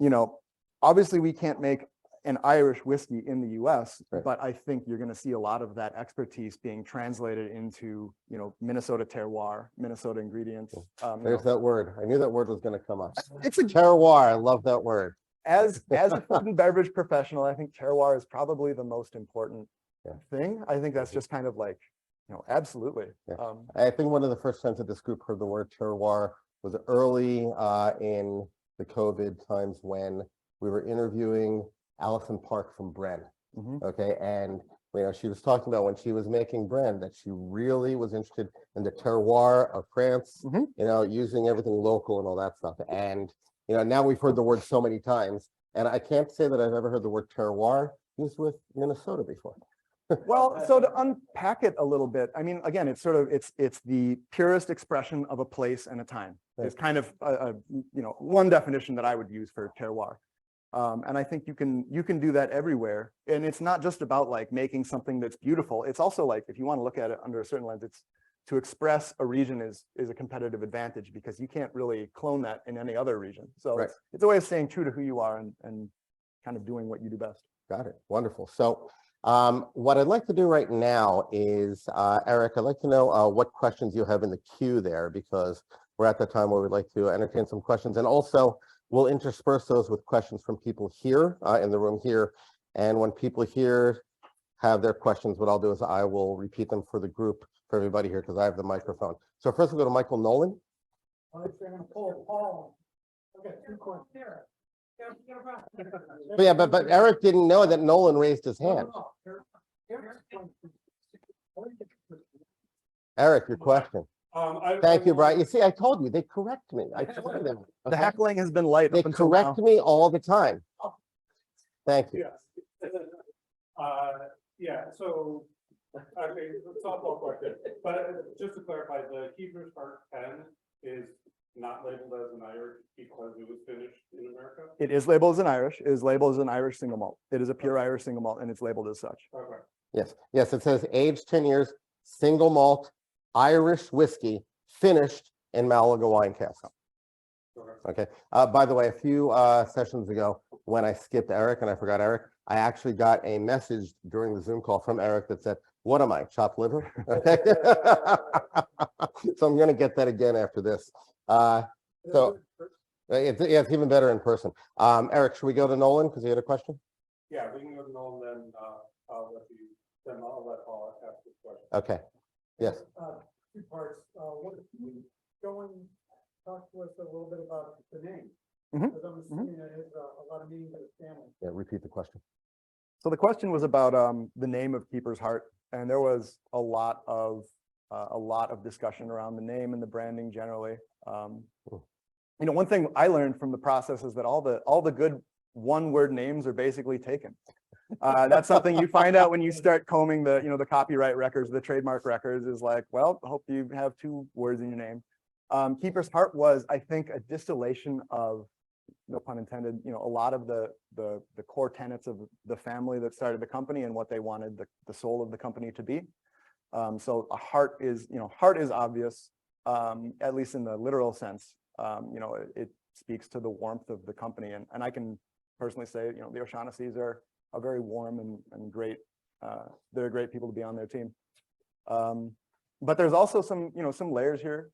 You know, obviously we can't make an Irish whiskey in the US, but I think you're going to see a lot of that expertise being translated into, you know, Minnesota terroir, Minnesota ingredients. There's that word. I knew that word was going to come up. It's a terroir. I love that word. As a food and beverage professional, I think terroir is probably the most important thing. I think that's just kind of like, you know, absolutely. I think one of the first times that this group heard the word terroir was early in the COVID times when we were interviewing Alison Park from Bren. Okay, and you know, she was talking about when she was making Bren that she really was interested in the terroir of France. You know, using everything local and all that stuff. And you know, now we've heard the word so many times, and I can't say that I've ever heard the word terroir used with Minnesota before. Well, so to unpack it a little bit, I mean, again, it's sort of, it's the purest expression of a place and a time. It's kind of, you know, one definition that I would use for terroir. And I think you can do that everywhere. And it's not just about like making something that's beautiful. It's also like, if you want to look at it under a certain lens, it's to express a region is a competitive advantage because you can't really clone that in any other region. So it's a way of staying true to who you are and kind of doing what you do best. Got it. Wonderful. So what I'd like to do right now is, Eric, I'd like to know what questions you have in the queue there, because we're at the time where we'd like to entertain some questions. And also, we'll intersperse those with questions from people here in the room here. And when people here have their questions, what I'll do is I will repeat them for the group, for everybody here, because I have the microphone. So first we'll go to Michael Nolan. Okay, 2 questions. But yeah, but Eric didn't know that Nolan raised his hand. Eric, your question. Thank you, Brian. You see, I told you, they correct me. I told them. The heckling has been light. They correct me all the time. Thank you. Yes. Yeah, so, okay, softball question, but just to clarify, the Keeper's Heart 10 is not labeled as an Irish because it was finished in America? It is labeled as an Irish. It is labeled as an Irish single malt. It is a pure Irish single malt, and it's labeled as such. Okay. Yes, yes, it says aged 10 years, single malt, Irish whiskey, finished in Malaga wine cask. Okay. By the way, a few sessions ago, when I skipped Eric and I forgot Eric, I actually got a message during the Zoom call from Eric that said, "What am I, chopped liver?" Okay. So I'm going to get that again after this. So it's even better in person. Eric, should we go to Nolan because he had a question? Yeah, we can go to Nolan, then I'll let Paul ask this question. Okay. Yes. 2 parts. What if you go and talk to us a little bit about the name? Because I'm assuming that has a lot of meaning to the family. Yeah, repeat the question. So the question was about the name of Keeper's Heart, and there was a lot of discussion around the name and the branding generally. You know, one thing I learned from the process is that all the good one-word names are basically taken. That's something you find out when you start combing the copyright records, the trademark records. Is like, well, I hope you have 2 words in your name. Keeper's Heart was, I think, a distillation of, no pun intended, you know, a lot of the core tenets of the family that started the company and what they wanted the soul of the company to be. So a heart is obvious, at least in the literal sense. You know, it speaks to the warmth of the company, and I can personally say, you know, the O'Shaughnessy's are very warm and great. They're great people to be on their team. But there's also some layers here.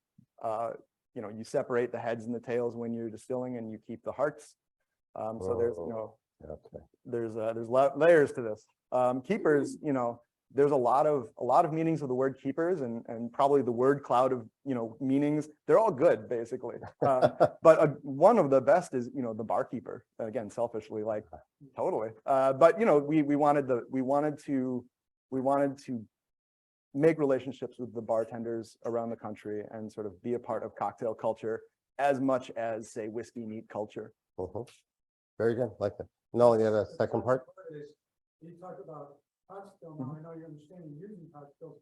You know, you separate the heads and the tails when you're distilling, and you keep the hearts. So there's, you know, there's layers to this. Keepers, you know, there's a lot of meanings of the word keepers and probably the word cloud of, meanings. They're all good basically. But one of the best is, the barkeeper, again, selfishly, like totally. But we wanted to make relationships with the bartenders around the country and sort of be a part of cocktail culture as much as, say, whiskey neat culture. Very good, like that. No, the other second part. You talk about hot still, now I know you understand using hot stills,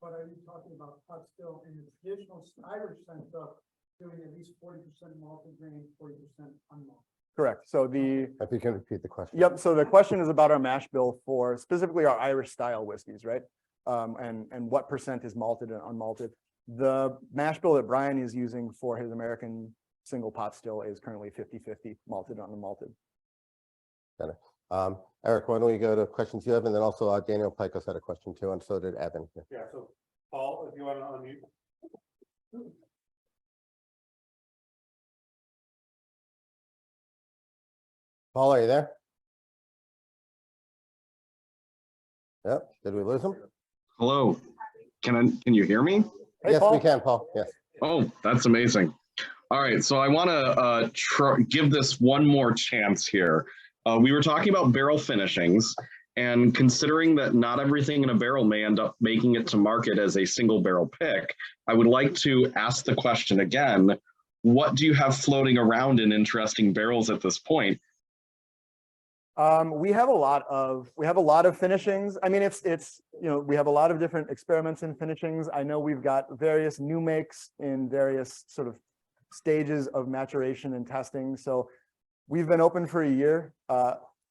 but are you talking about hot still in the traditional Irish sense of doing at least 40% malted grain, 40% unmalted? Correct. So the, If you can repeat the question. yep. So the question is about our mash bill for specifically our Irish style whiskeys, right? And what percent is malted and unmalted. The mash bill that Brian is using for his American single pot still is currently 50-50 malted and unmalted. Got it. Eric, why don't we go to questions you have, and then also Daniel Picos had a question too, and so did Evan. Yeah, so Paul, if you want to unmute. Paul, are you there? Yep. Did we lose him? Hello, can you hear me? Hey, Yes, Paul. we can, Paul. Yes. Oh, that's amazing. All right, so I want to give this one more chance here. We were talking about barrel finishings, and considering that not everything in a barrel may end up making it to market as a single barrel pick, I would like to ask the question again, what do you have floating around in interesting barrels at this point? We have a lot of finishings. I mean, it's we have a lot of different experiments in finishings. I know we've got various new makes in various sort of stages of maturation and testing. So we've been open for a year.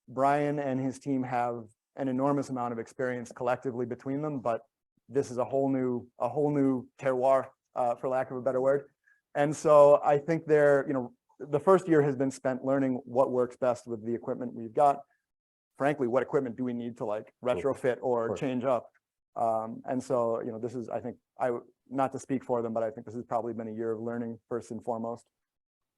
Brian and his team have an enormous amount of experience collectively between them, but this is a whole new terroir, for lack of a better word. And so I think the first year has been spent learning what works best with the equipment we've got. Frankly, what equipment do we need to like retrofit or change up? And so, this is, I think, not to speak for them, but I think this has probably been a year of learning first and foremost.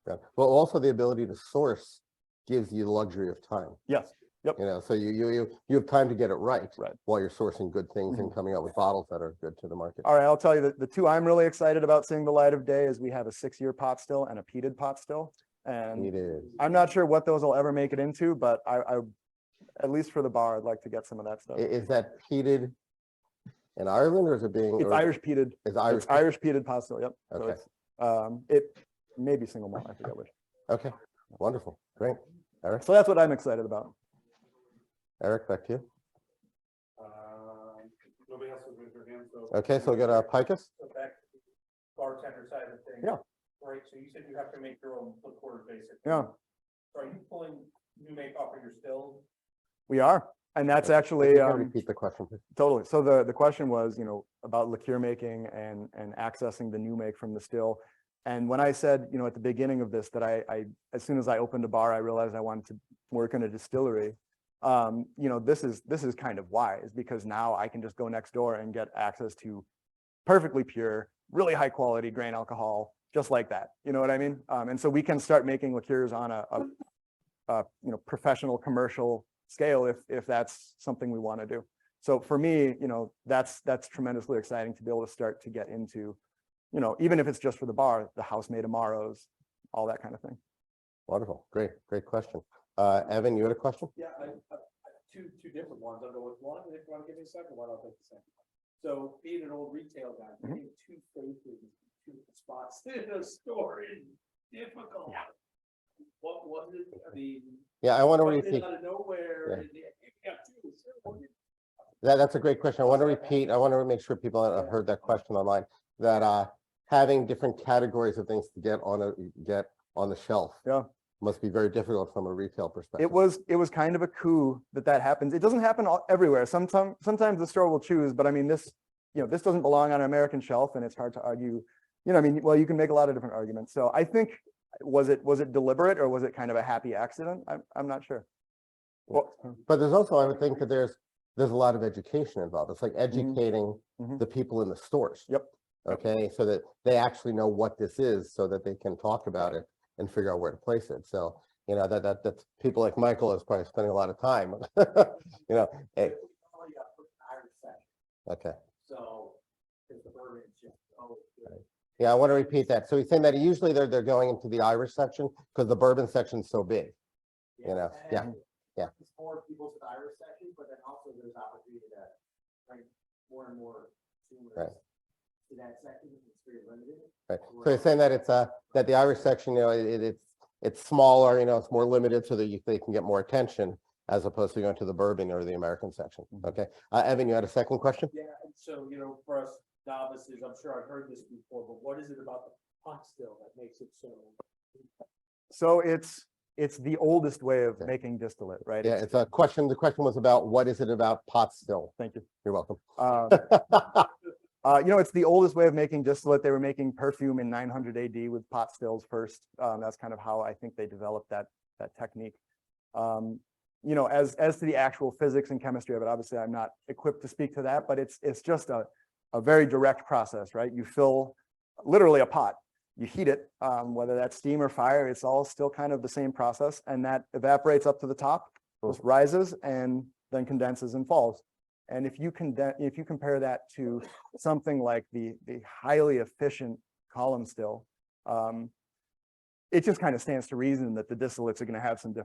Yeah. Well, also the ability to source gives you the luxury of time. Yes. Yep. So you have time to get it right Right. while you're sourcing good things and coming up with bottles that are good to the market. All right, I'll tell you that the two I'm really excited about seeing the light of day is we have a 6-year pot still and a peated pot still. And It is. I'm not sure what those will ever make it into, but I at least for the bar, I'd like to get some of that stuff. Is that peated in Ireland, or is it being? It's Irish peated. It's Irish. It's Irish peated pot still. Yep. Okay. So it's, it may be single malt. I forget which. Okay. Wonderful. Great. Eric. So that's what I'm excited about. Eric, back to you. Nobody else has raised their hand, so. Okay, so we got Picus. So back to the bartender side of things. Yeah. Right, so you said you have to make your own liqueurs basically. Yeah, So are you pulling new make off of your stills? we are. And that's actually You can repeat the question, please. totally. So the question was, about liqueur making and accessing the new make from the still. And when I said, at the beginning of this, that I as soon as I opened a bar, I realized I wanted to work in a distillery. This is kind of why, is because now I can just go next door and get access to perfectly pure, really high quality grain alcohol, just like that. You know what I mean? And so we can start making liqueurs on a professional commercial scale if that's something we want to do. So for me, that's tremendously exciting to be able to start to get into, even if it's just for the bar, the house made tomorrows, all that kind of thing. Wonderful. Great question. Evan, you had a question? Yeah, I two different ones. I'll go with one, and if you want to give me a second one, I'll take the second. So being an old retail guy, getting 2 faces, 2 spots in a store is difficult. Yeah. What was it? I mean, Yeah, I want to coming repeat. out of nowhere, Yeah. and you got 2. So That's a great question. I want to repeat. I want to make sure people have heard that question online. That having different categories of things to get on the shelf. Yeah. Must be very difficult from a retail perspective. It was kind of a coup that happens. It doesn't happen everywhere. Sometimes the store will choose, but I mean, this doesn't belong on an American shelf, and it's hard to argue. Well, you can make a lot of different arguments. So I think, was it deliberate, or was it kind of a happy accident? I'm not sure. Well, But there's also, I would think that there's a lot of education involved. It's like educating the people in the stores. Yep. Okay, so that they actually know what this is, so that they can talk about it and figure out where to place it. So, that's people like Michael is probably spending a lot of time. Hey, Okay. So, because the bourbon is just, oh, good. Yeah, I want to repeat that. So he's saying that usually they're going into the Irish section because the bourbon section's so big. You know, yeah, and yeah. It's more people to the Irish section, but then also there's opportunity to bring more and more Right. consumers to that section. It's very limited. Right. So he's saying that it's that the Irish section, you know, it's smaller, you know, it's more limited so that they can get more attention as opposed to going to the bourbon or the American section. Okay. Evan, you had a second question? Yeah, and so, you know, for us novices, I'm sure I've heard this before, but what is it about the pot still that makes it so? So it's the oldest way of making distillate, right? Yeah, it's a question. The question was about what is it about pot still? Thank you. You're welcome. You know, it's the oldest way of making distillate. They were making perfume in 900 AD with pot stills first. That's kind of how I think they developed that technique. You know, as to the actual physics and chemistry of it, obviously I'm not equipped to speak to that, but it's just a very direct process, right? You fill literally a pot, you heat it, whether that's steam or fire, it's all still kind of the same process, and that evaporates up to the top, just rises and then condenses and falls. And if you compare that to something like the highly efficient column still, it just kind of stands to reason that the distillates are going to have some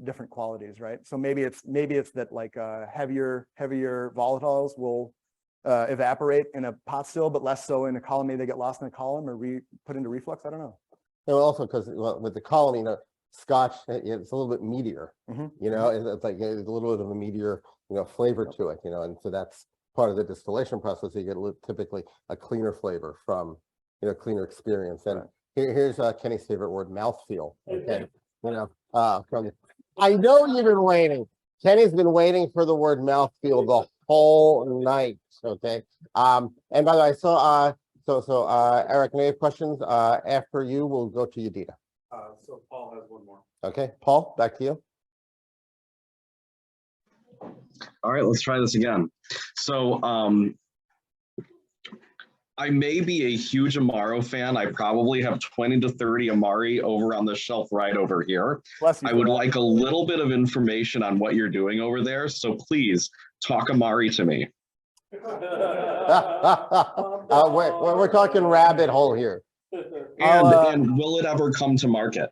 different qualities, right? So maybe it's that like heavier volatiles will evaporate in a pot still, but less so in a column. Maybe they get lost in a column or put into reflux. I don't know. And also because with the column, you know, Scotch, it's a little bit meatier. You know, it's like a little bit of a meatier, you know, flavor to it. You know, and so that's part of the distillation process. You get typically a cleaner flavor from, you know, cleaner experience. And here's Kenny's favorite word, mouthfeel. Okay, you know, I know you've been waiting. Kenny's been waiting for the word mouthfeel the whole night. Okay. And by the way, so Eric, any questions? After you, we'll go to Yadida. So Paul has one more. Okay, Paul, back to you. All right, let's try this again. So I may be a huge Amaro fan. I probably have 20 to 30 Amari over on the shelf right over here. I would like a little bit of information on what you're doing over there. So please talk Amari to me. We're talking rabbit hole here. And will it ever come to market?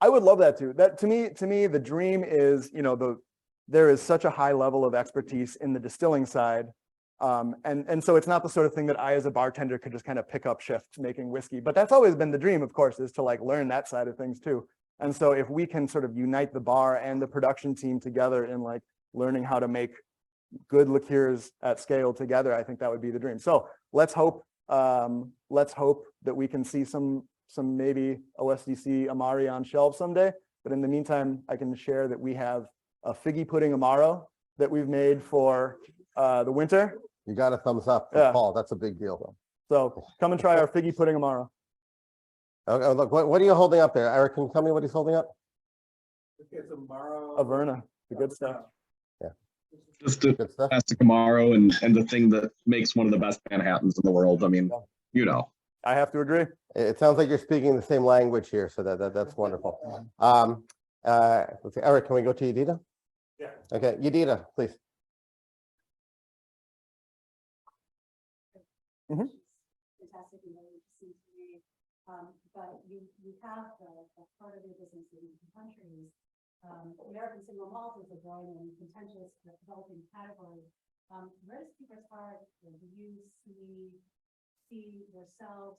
I would love that too. That to me, the dream is, you know, there is such a high level of expertise in the distilling side. And so it's not the sort of thing that I as a bartender could just kind of pick up shift making whiskey, but that's always been the dream, of course, is to like learn that side of things too. And so if we can sort of unite the bar and the production team together in like learning how to make good liqueurs at scale together, I think that would be the dream. So let's hope that we can see some maybe OSDC Amari on shelves someday. But in the meantime, I can share that we have a figgy pudding Amaro that we've made for the winter. You got a thumbs up for Paul. That's a big deal. So come and try our figgy pudding Amaro. Okay, look, what are you holding up there? Eric, can you tell me what he's holding up? It's Amaro. Averna, the good stuff. Yeah. Just a classic Amaro and the thing that makes one of the best Manhattans in the world. I mean, you know. I have to agree. It sounds like you're speaking the same language here, so that's wonderful. Let's see, Eric, can we go to Yadida? Yeah. Okay, Yadida, please. Fantastic and very interesting to me. But you have the part of your business in countries. American single malt is a growing and contentious developing category. Where does Keeper's Heart, do you see yourselves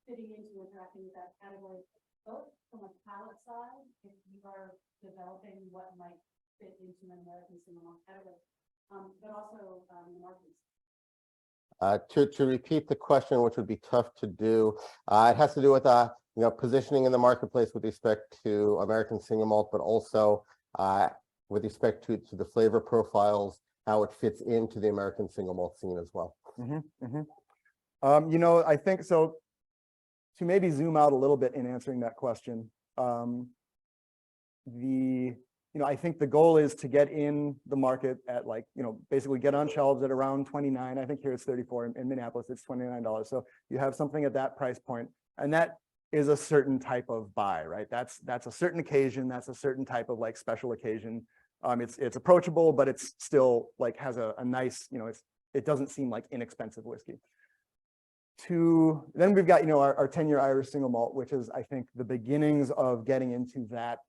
fitting into interacting with that category, both from a palate side, if you are developing what might fit into an American single malt category, but also the markets? To repeat the question, which would be tough to do, it has to do with you know, positioning in the marketplace with respect to American single malt, but also with respect to the flavor profiles, how it fits into the American single malt scene as well. You know, I think so. To maybe zoom out a little bit in answering that question, I think the goal is to get in the market at like, you know, basically get on shelves at around 29. I think here it's 34. In Minneapolis, it's $29. So you have something at that price point, and that is a certain type of buy, right? That's a certain occasion. That's a certain type of like special occasion. It's approachable, but it's still like has a nice, you know, it doesn't seem like inexpensive whiskey. Then we've got, our 10-year Irish single malt, which is, I think, the beginnings of getting into that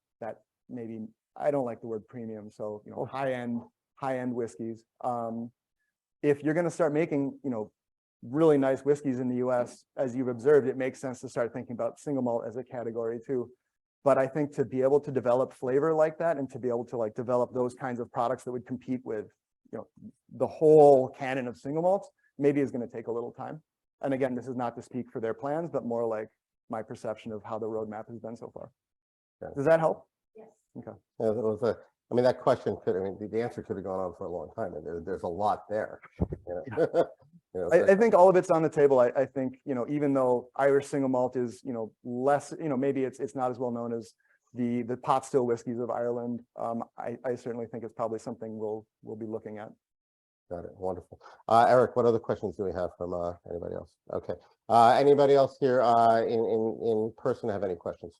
maybe, I don't like the word premium, so, high-end whiskeys. If you're going to start making, really nice whiskeys in the US, as you've observed, it makes sense to start thinking about single malt as a category too. But I think to be able to develop flavor like that and to be able to like develop those kinds of products that would compete with, the whole canon of single malts, maybe is going to take a little time. And again, this is not to speak for their plans, but more like my perception of how the roadmap has been so far. Yeah. Does that help? Yes. Okay. Yeah, it was that question the answer could have gone on for a long time, and there's a lot there. I think all of it's on the table. I think, even though Irish single malt is, less, maybe it's not as well known as the pot still whiskeys of Ireland. I certainly think it's probably something we'll be looking at. Got it. Wonderful. Eric, what other questions do we have from anybody else? Okay. Anybody else here in person have any questions?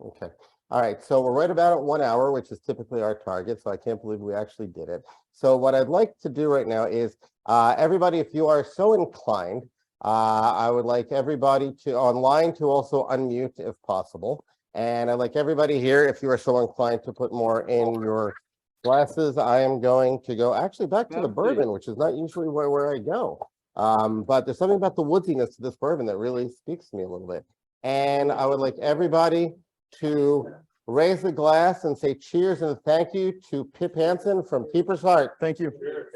Okay. All right. So we're right about at 1 hour, which is typically our target. So I can't believe we actually did it. So what I'd like to do right now is everybody, if you are so inclined, I would like everybody online to also unmute if possible. And I'd like everybody here, if you are so inclined, to put more in your glasses. I am going to go actually back to the bourbon, which is not usually where I go. But there's something about the woodiness to this bourbon that really speaks to me a little bit. And I would like everybody to raise the glass and say cheers and thank you to Pip Hanson from Keeper's Heart. Thank you.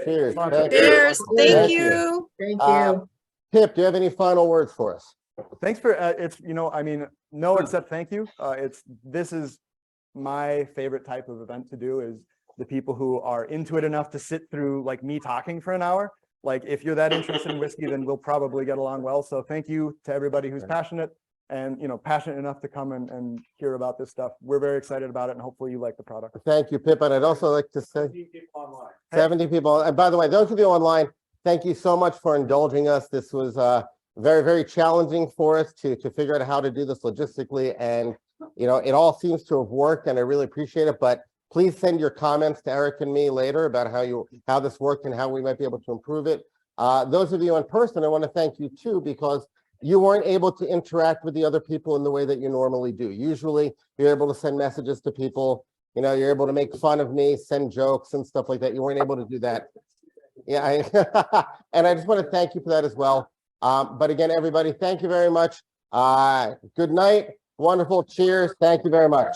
Cheers. Cheers. Thank Thank you. Thank you. Pip, do you have any final words for us? Thanks for no, except thank you. This is my favorite type of event to do, is the people who are into it enough to sit through like me talking for an hour. Like if you're that interested in whiskey, then we'll probably get along well. So thank you to everybody who's passionate and passionate enough to come and hear about this stuff. We're very excited about it, and hopefully you like the product. Thank you, Pip. And I'd also like to say 70 people online. 70 people. And by the way, those of you online, thank you so much for indulging us. This was very, very challenging for us to figure out how to do this logistically. And, it all seems to have worked, and I really appreciate it. But please send your comments to Eric and me later about how this worked and how we might be able to improve it. Those of you in person, I want to thank you too, because you weren't able to interact with the other people in the way that you normally do. Usually you're able to send messages to people, you're able to make fun of me, send jokes and stuff like that. You weren't able to do that. Yeah. And I just want to thank you for that as well. But again, everybody, thank you very much. Good night. Wonderful. Cheers. Thank you very much.